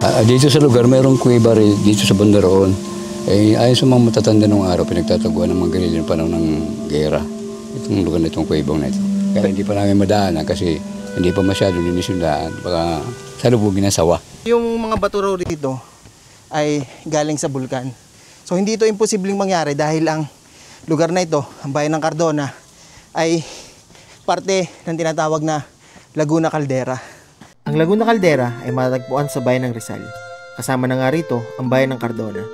Dito sa lugar, mayroong kuweba rin dito sa banda roon. Ayon sa mga matatanda nung araw, pinagtataguan ng mga guerrilla ng panahon ng gera. Itong lugar na itong kuwebang na ito. Kaya hindi pa namin madaanan kasi hindi pa masyado linis yung daan. Baka salubugin ng sawa. Yung mga bato raw dito ay galing sa bulkan. So hindi ito imposibleng mangyari dahil ang lugar na ito, ang bayan ng Cardona, ay parte ng tinatawag na Laguna Caldera. Ang Laguna Caldera ay matatagpuan sa bayan ng Rizal. Kasama na nga rito ang bayan ng Cardona.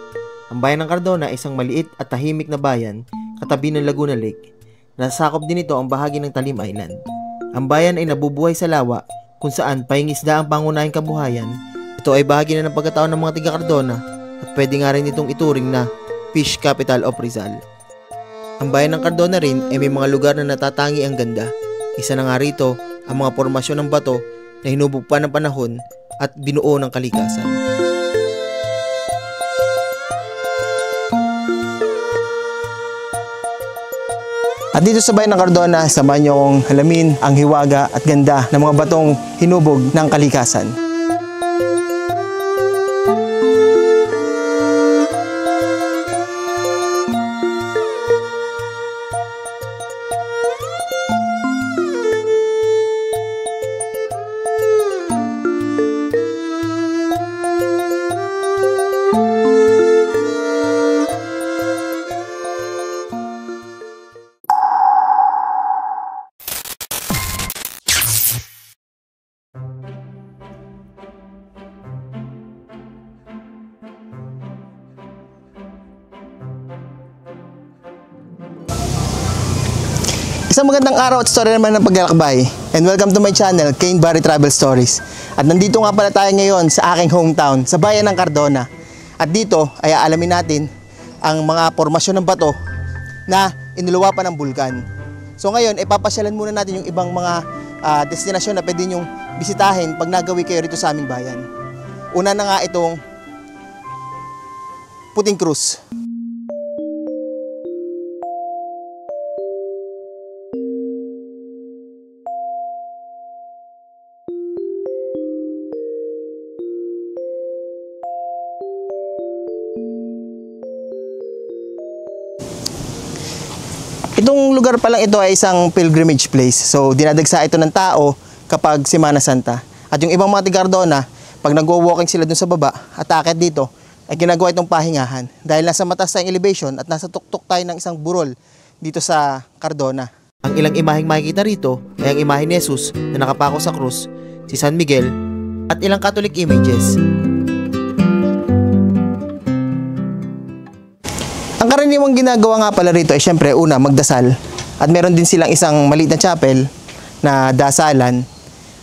Ang bayan ng Cardona ay isang maliit at tahimik na bayan katabi ng Laguna Lake. Nasakop din ito ang bahagi ng Talim Island. Ang bayan ay nabubuhay sa lawa kung saan pahingisda ang pangunahing kabuhayan. Ito ay bahagi na ng pagkatao ng mga tiga Cardona at pwede nga rin itong ituring na Fish Capital of Rizal. Ang bayan ng Cardona rin ay may mga lugar na natatangi ang ganda. Isa na nga rito ang mga formasyon ng bato na hinubog pa ng panahon at binuo ng kalikasan. At dito sa bayan ng Cardona, samahan niyo akong alamin ang hiwaga at ganda ng mga batong hinubog ng kalikasan. Isang magandang araw at story naman ng paglalakbay. And welcome to my channel, Kane Barry Travel Stories. At nandito nga pala tayo ngayon sa aking hometown, sa bayan ng Cardona. At dito ay aalamin natin ang mga formasyon ng bato na inuluwa pa ng bulkan. So ngayon, ipapasyalan muna natin yung ibang mga destinasyon na pwede nyong bisitahin pag nagawi kayo rito sa aming bayan. Una na nga itong Puting Cruz. Itong lugar pa lang ito ay isang pilgrimage place. So, dinadagsa ito ng tao kapag Semana Santa. At yung ibang mga tiga-Cardona, pag nagwo-walking sila dun sa baba at aakyat dito, ay ginagawa itong pahingahan. Dahil nasa mataas tayong elevation at nasa tuktok tayo ng isang burol dito sa Cardona. Ang ilang imaheng makikita rito ay ang imahe ni Jesus na nakapako sa krus, si San Miguel, at ilang Catholic images. Ang karaniwang ginagawa nga pala rito ay syempre una magdasal at meron din silang isang maliit na chapel na dasalan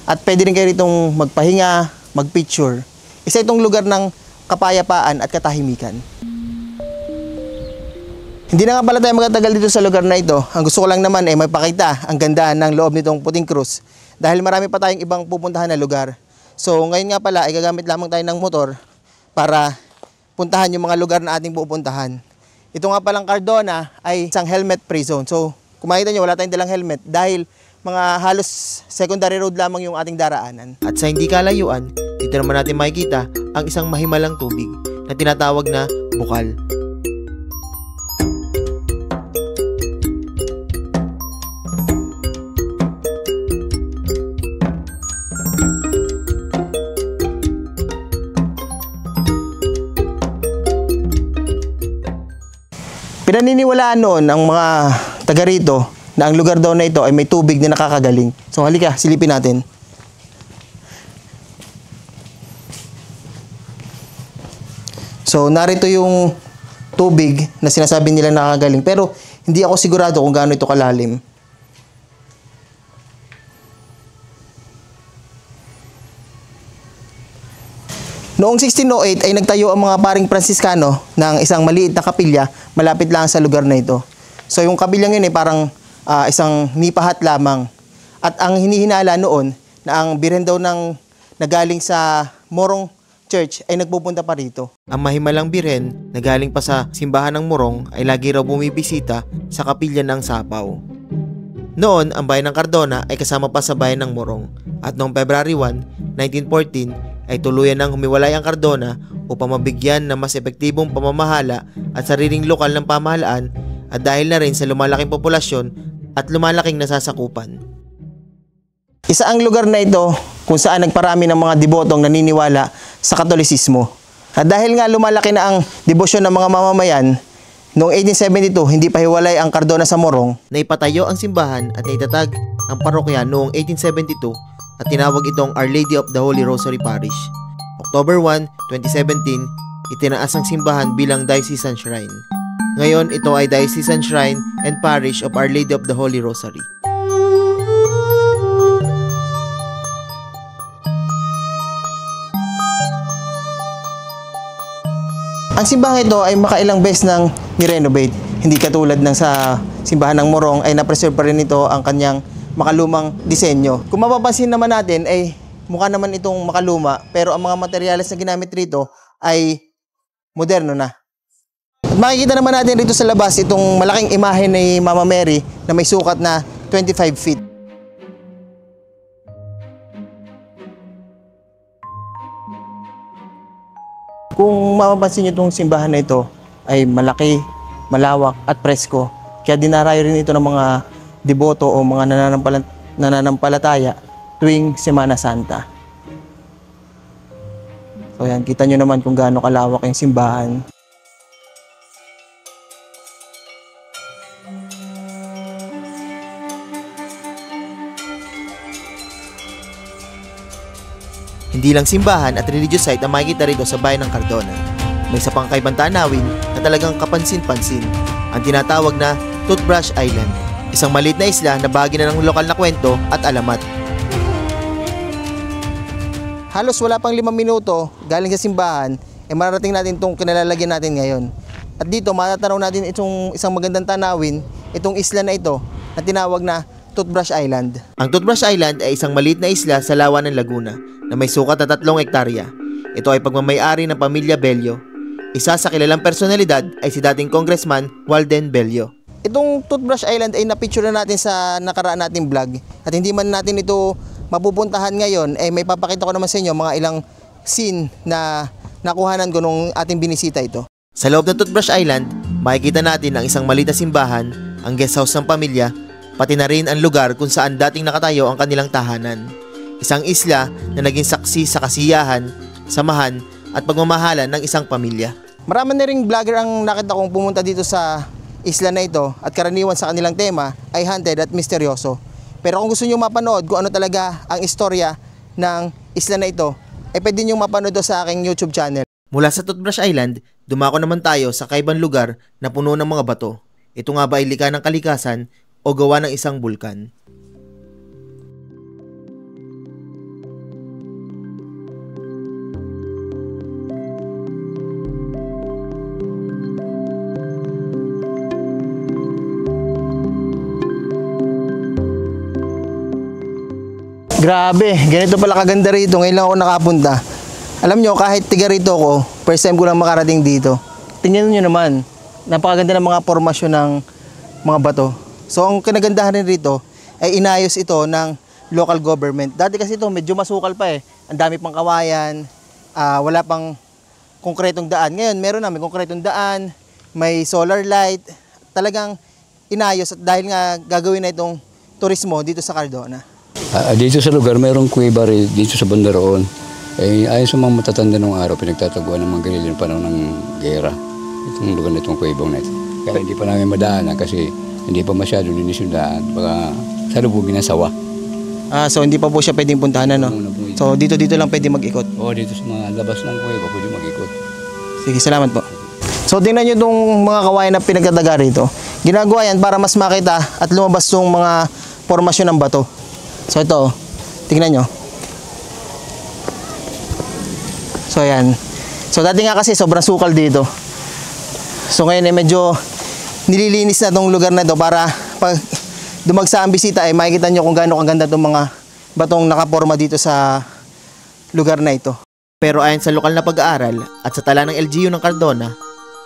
at pwede rin kayo ritong magpahinga, magpicture. Isa itong lugar ng kapayapaan at katahimikan. Hindi na nga pala tayo magtatagal dito sa lugar na ito. Ang gusto ko lang naman ay magpakita ang ganda ng loob nitong Puting Cruz dahil marami pa tayong ibang pupuntahan na lugar. So ngayon nga pala ay gagamit lamang tayo ng motor para puntahan yung mga lugar na ating pupuntahan. Ito nga palang Cardona ay isang helmet-free zone. So, kung makita nyo, wala tayong dalang helmet dahil mga halos secondary road lamang yung ating daraanan. At sa hindi kalayuan, dito naman natin makikita ang isang mahimalang tubig na tinatawag na bukal. Pinaniniwalaan noon ang mga taga rito na ang lugar daw na ito ay may tubig na nakakagaling. So halika, silipin natin. So narito yung tubig na sinasabi nila nakakagaling. Pero hindi ako sigurado kung gaano ito kalalim. Noong 1608 ay nagtayo ang mga paring Pransiskano ng isang maliit na kapilya malapit lang sa lugar na ito. So yung kapilyang yun ay parang isang nipahat lamang. At ang hinihinala noon na ang birhen daw ng nagaling sa Morong Church ay nagpupunta pa rito. Ang mahimalang birhen na galing pa sa simbahan ng Morong ay lagi raw bumibisita sa kapilya ng Sapaw. Noon, ang bayan ng Cardona ay kasama pa sa bayan ng Morong. At noong February 1, 1914, ay tuluyan ng humiwalay ang Cardona upang mabigyan ng mas epektibong pamamahala at sariling lokal ng pamahalaan at dahil na rin sa lumalaking populasyon at lumalaking nasasakupan. Isa ang lugar na ito kung saan nagparami ng mga debotong naniniwala sa Katolisismo. At dahil nga lumalaki na ang debosyon ng mga mamamayan, noong 1872 hindi pa hiwalay ang Cardona sa Morong. Naipatayo ang simbahan at naitatag ang parokya noong 1872 at tinawag itong Our Lady of the Holy Rosary Parish. October 1, 2017, itinaas ang simbahan bilang Diocesan Shrine. Ngayon, ito ay Diocesan Shrine and Parish of Our Lady of the Holy Rosary. Ang simbahan ito ay makailang beses nang ni-renovate. Hindi katulad ng sa simbahan ng Morong ay na-preserve pa rin ito ang kanyang makalumang disenyo. Kung mapapansin naman natin ay mukha naman itong makaluma pero ang mga materyales na ginamit rito ay moderno na. At makikita naman natin rito sa labas itong malaking imahe ni Mama Mary na may sukat na 25 feet. Kung mapapansin nyo itong simbahan na ito ay malaki, malawak at presko. Kaya dinarayo rin ito ng mga deboto o mga nananampalataya tuwing Semana Santa. So yan, kita nyo naman kung gaano kalawak yung simbahan. Hindi lang simbahan at religious site ang makikita rito sa bayan ng Cardona. May isa pang kaibang tanawin na talagang kapansin-pansin, ang tinatawag na Toothbrush Island, isang maliit na isla na bahagi na ng lokal na kwento at alamat. Halos wala pang 5 minuto galing sa simbahan, mararating natin itong kinalalagyan natin ngayon. At dito matatanaw natin itong isang magandang tanawin, itong isla na ito na tinawag na Toothbrush Island. Ang Toothbrush Island ay isang maliit na isla sa lawa ng Laguna na may sukat na 3 hektarya. Ito ay pagmamay-ari ng pamilya Bello. Isa sa kilalang personalidad ay si dating Congressman Walden Bello. Itong Toothbrush Island ay napicture na natin sa nakaraan nating vlog. At hindi man natin ito mapupuntahan ngayon, may papakita ko naman sa inyo mga ilang scene na nakuhanan ko nung ating binisita ito. Sa loob ng Toothbrush Island, makikita natin ang isang maliit na simbahan, ang guest house ng pamilya, pati na rin ang lugar kung saan dating nakatayo ang kanilang tahanan. Isang isla na naging saksi sa kasiyahan, samahan at pagmamahalan ng isang pamilya. Marami na ring vlogger ang nakita kong pumunta dito sa isla na ito at karaniwan sa kanilang tema ay haunted at misteryoso. Pero kung gusto nyo mapanood kung ano talaga ang istorya ng isla na ito, ay pwede nyo mapanood sa aking YouTube channel. Mula sa Toothbrush Island, dumako naman tayo sa kaibang lugar na puno ng mga bato. Ito nga ba ay likha ng kalikasan o gawa ng isang bulkan? Grabe, ganito pala kaganda rito. Ngayon lang ako nakapunta. Alam nyo, kahit tiga rito ako, first time ko lang makarating dito. Tingnan nyo naman, napakaganda ng mga formasyon ng mga bato. So ang kinagandahan rin rito ay inayos ito ng local government. Dati kasi ito medyo masukal pa eh. Ang dami pang kawayan, wala pang konkretong daan. Ngayon meron na, may konkretong daan, may solar light. Talagang inayos at dahil nga gagawin na itong turismo dito sa Cardona. Dito sa lugar, mayroong kuweba rin dito sa banda roon. Ayon sa mga matatanda nung araw, pinagtataguan ng mga guerrilla ng panahon ng gera. Itong lugar na itong kuwebang na ito. Kaya hindi pa namin madaanan kasi hindi pa masyado linis yung daan. Baka salubugin ng sawa. So hindi pa po siya pwedeng puntahan, ano? So dito lang pwede mag-ikot? Oo, dito sa mga labas ng kuweba pwede mag-ikot. Sige, salamat po. So tingnan nyo itong mga kawayan na pinagtataga rito. Ginagawa yan para mas makita at lumabas yung mga formasyon ng bato. So ito, tingnan nyo. So ayan. So dati nga kasi sobrang sukal dito. So ngayon medyo nililinis na itong lugar na ito para pag dumagsa ang bisita ay makikita nyo kung gaano kaganda itong mga batong nakaporma dito sa lugar na ito. Pero ayon sa lokal na pag-aaral at sa tala ng LGU ng Cardona,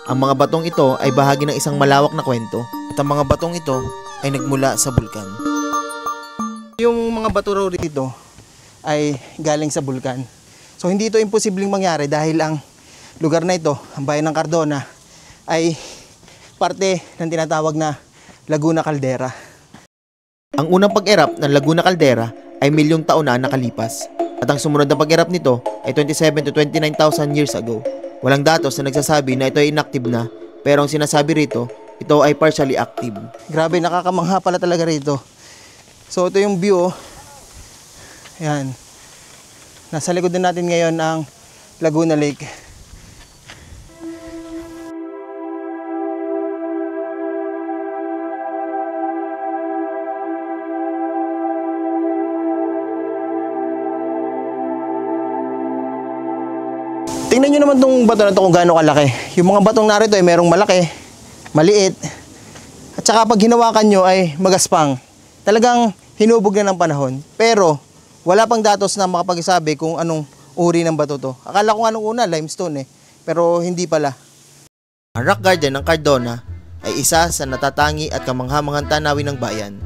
ang mga batong ito ay bahagi ng isang malawak na kwento at ang mga batong ito ay nagmula sa bulkan. Yung mga bato raw dito ay galing sa bulkan. So hindi ito imposibleng mangyari dahil ang lugar na ito, ang bayan ng Cardona, ay parte ng tinatawag na Laguna Caldera. Ang unang pag-erap ng Laguna Caldera ay milyong taon na nakalipas. At ang sumunod na pag-erap nito ay 27 to 29,000 years ago. Walang datos na nagsasabi na ito ay inactive na, pero ang sinasabi rito, ito ay partially active. Grabe, nakakamangha pala talaga rito. So ito yung view. Yan. Nasa likod na natin ngayon ang Laguna Lake. Tingnan nyo naman tong bato na to kung gaano kalaki. Yung mga batong narito ay merong malaki, maliit, at saka pag hinawakan nyo ay magaspang. Talagang hinubog na ng panahon. Pero wala pang datos na makapagsabi kung anong uri ng bato to. Akala ko nga nung una limestone pero hindi pala. Ang rock garden ng Cardona ay isa sa natatangi at kamangha-manghang tanawin ng bayan.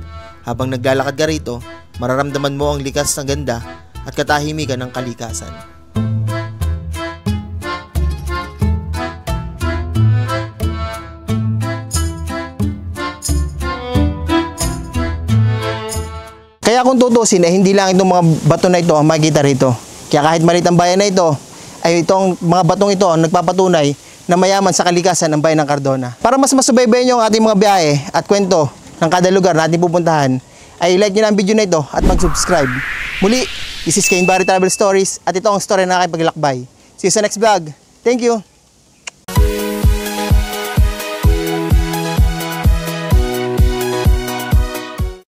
Habang naglalakad ka rito, mararamdaman mo ang likas ng ganda at katahimikan ng kalikasan. Kaya kung tutusin hindi lang itong mga bato na ito ang makikita rito. Kaya kahit maliit ang bayan na ito, ay itong mga batong ito ang nagpapatunay na mayaman sa kalikasan ng bayan ng Cardona. Para mas masubaybayan nyo ang ating mga biyahe at kwento ng kada lugar na ating pupuntahan, ay like nyo na ang video na ito at mag-subscribe. Muli, this is Kane Barry Travel Stories at ito ang story na aking paglakbay. See you sa next vlog. Thank you!